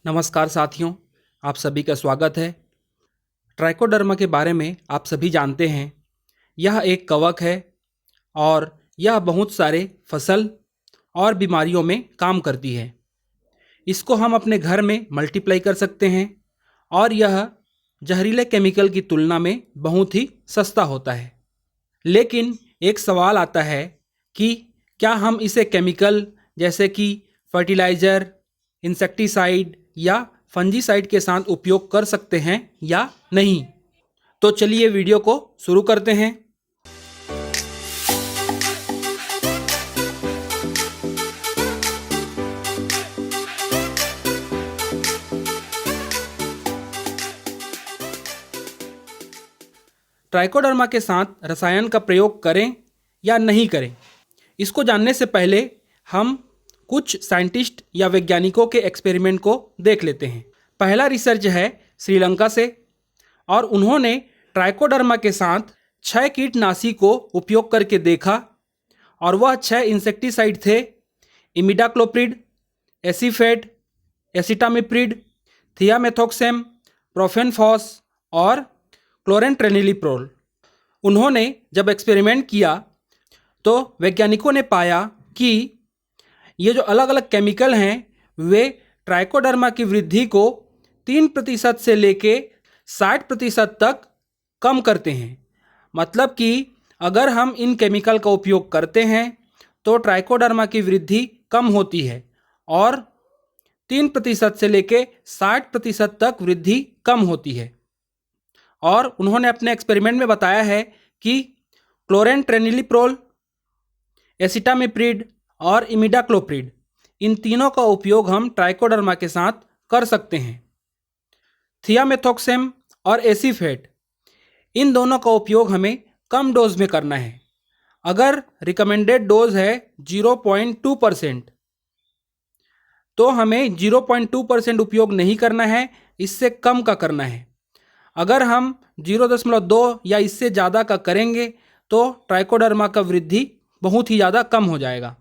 नमस्कार साथियों, आप सभी का स्वागत है। ट्राइकोडर्मा के बारे में आप सभी जानते हैं। यह एक कवक है और यह बहुत सारे फसल और बीमारियों में काम करती है। इसको हम अपने घर में मल्टीप्लाई कर सकते हैं और यह जहरीले केमिकल की तुलना में बहुत ही सस्ता होता है। लेकिन एक सवाल आता है कि क्या हम इसे केमिकल जैसे कि फर्टिलाइज़र, इंसेक्टिसाइड या फंजीसाइड के साथ उपयोग कर सकते हैं या नहीं। तो चलिए वीडियो को शुरू करते हैं। ट्राइकोडर्मा के साथ रसायन का प्रयोग करें या नहीं करें, इसको जानने से पहले हम कुछ साइंटिस्ट या वैज्ञानिकों के एक्सपेरिमेंट को देख लेते हैं। पहला रिसर्च है श्रीलंका से और उन्होंने ट्राइकोडर्मा के साथ 6 कीटनाशी को उपयोग करके देखा और वह 6 इंसेक्टिसाइड थे: इमिडाक्लोप्रिड, एसीफेट, एसिटामिप्रिड, थियामेथोक्सैम, प्रोफेनफॉस और क्लोरेंट्रेनिलीप्रोल। उन्होंने जब एक्सपेरिमेंट किया तो वैज्ञानिकों ने पाया कि ये जो अलग अलग केमिकल हैं वे ट्राइकोडर्मा की वृद्धि को 3% से लेके 60% तक कम करते हैं। मतलब कि अगर हम इन केमिकल का उपयोग करते हैं तो ट्राइकोडर्मा की वृद्धि कम होती है और 3% से लेके 60% तक वृद्धि कम होती है। और उन्होंने अपने एक्सपेरिमेंट में बताया है कि क्लोरेंट्रेनिलीप्रोल, एसिटामिप्रिड और इमिडाक्लोप्रिड, इन तीनों का उपयोग हम ट्राइकोडर्मा के साथ कर सकते हैं। थियामेथोक्सैम और एसीफेट, इन दोनों का उपयोग हमें कम डोज में करना है। अगर रिकमेंडेड डोज है 0.2%, तो हमें 0.2% उपयोग नहीं करना है, इससे कम का करना है। अगर हम 0.2 या इससे ज़्यादा का करेंगे तो ट्राइकोडर्मा का वृद्धि बहुत ही ज़्यादा कम हो जाएगा।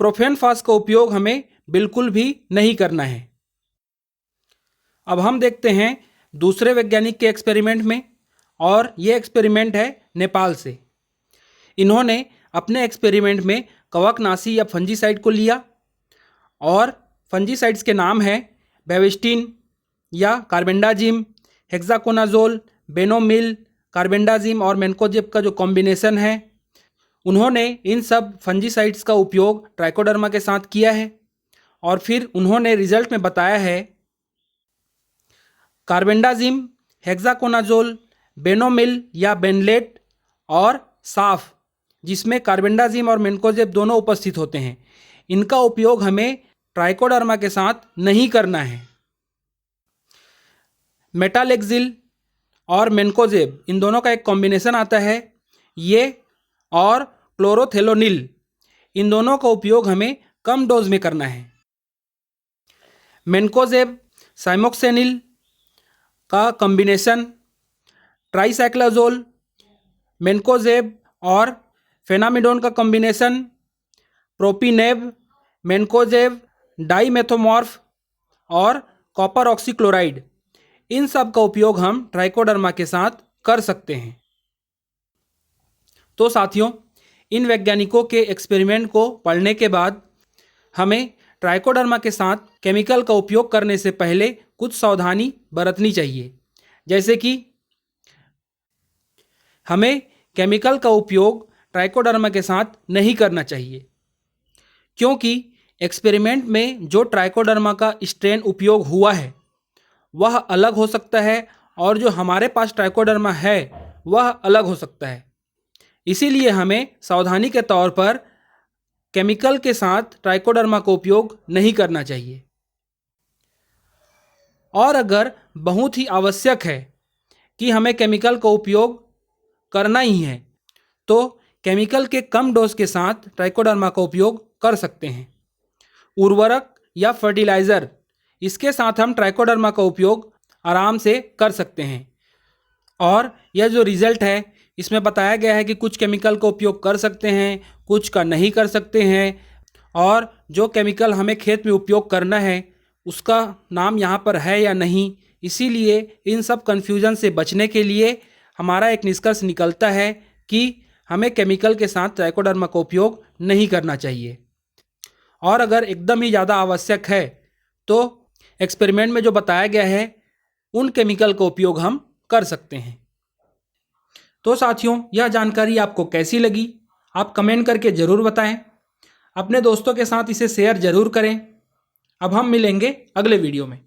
प्रोफेनफॉस का उपयोग हमें बिल्कुल भी नहीं करना है। अब हम देखते हैं दूसरे वैज्ञानिक के एक्सपेरिमेंट में, और ये एक्सपेरिमेंट है नेपाल से। इन्होंने अपने एक्सपेरिमेंट में कवकनाशी या फंजीसाइड को लिया और फंजीसाइड्स के नाम हैं बेविस्टिन या कार्बेंडाजिम, हेक्साकोनाजोल, बेनोमिल, कार्बेंडाजिम और मेन्कोजेब का जो कॉम्बिनेशन है। उन्होंने इन सब फंजीसाइड्स का उपयोग ट्राइकोडर्मा के साथ किया है और फिर उन्होंने रिजल्ट में बताया है कार्बेंडाजिम, हेक्साकोनाजोल, बेनोमिल या बेनलेट और साफ, जिसमें कार्बेंडाजिम और मेन्कोजेब दोनों उपस्थित होते हैं, इनका उपयोग हमें ट्राइकोडर्मा के साथ नहीं करना है। मेटालेक्सिल और मेन्कोजेब, इन दोनों का एक कॉम्बिनेशन आता है, ये और क्लोरोथेलोनिल, इन दोनों का उपयोग हमें कम डोज में करना है। मेन्कोजेब साइमोक्सेनिल का कॉम्बिनेशन, ट्राइसाइक्लाजोल, मेन्कोजेब और फेनामिडोन का कॉम्बिनेशन, प्रोपिनेब, मेन्कोजेब, डाइमेथोमॉर्फ और कॉपर ऑक्सीक्लोराइड, इन सब का उपयोग हम ट्राइकोडर्मा के साथ कर सकते हैं। तो साथियों, इन वैज्ञानिकों के एक्सपेरिमेंट को पढ़ने के बाद हमें ट्राइकोडर्मा के साथ केमिकल का उपयोग करने से पहले कुछ सावधानी बरतनी चाहिए। जैसे कि हमें केमिकल का उपयोग ट्राइकोडर्मा के साथ नहीं करना चाहिए, क्योंकि एक्सपेरिमेंट में जो ट्राइकोडर्मा का स्ट्रेन उपयोग हुआ है वह अलग हो सकता है और जो हमारे पास ट्राइकोडर्मा है वह अलग हो सकता है। इसीलिए हमें सावधानी के तौर पर केमिकल के साथ ट्राइकोडर्मा का उपयोग नहीं करना चाहिए। और अगर बहुत ही आवश्यक है कि हमें केमिकल का उपयोग करना ही है तो केमिकल के कम डोज के साथ ट्राइकोडर्मा का उपयोग कर सकते हैं। उर्वरक या फर्टिलाइज़र, इसके साथ हम ट्राइकोडर्मा का उपयोग आराम से कर सकते हैं। और यह जो रिज़ल्ट है इसमें बताया गया है कि कुछ केमिकल का उपयोग कर सकते हैं, कुछ का नहीं कर सकते हैं, और जो केमिकल हमें खेत में उपयोग करना है उसका नाम यहाँ पर है या नहीं। इसीलिए इन सब कन्फ्यूज़न से बचने के लिए हमारा एक निष्कर्ष निकलता है कि हमें केमिकल के साथ ट्राइकोडर्मा का उपयोग नहीं करना चाहिए। और अगर एकदम ही ज़्यादा आवश्यक है तो एक्सपेरिमेंट में जो बताया गया है उन केमिकल का उपयोग हम कर सकते हैं। तो साथियों, यह जानकारी आपको कैसी लगी आप कमेंट करके ज़रूर बताएं। अपने दोस्तों के साथ इसे शेयर ज़रूर करें। अब हम मिलेंगे अगले वीडियो में।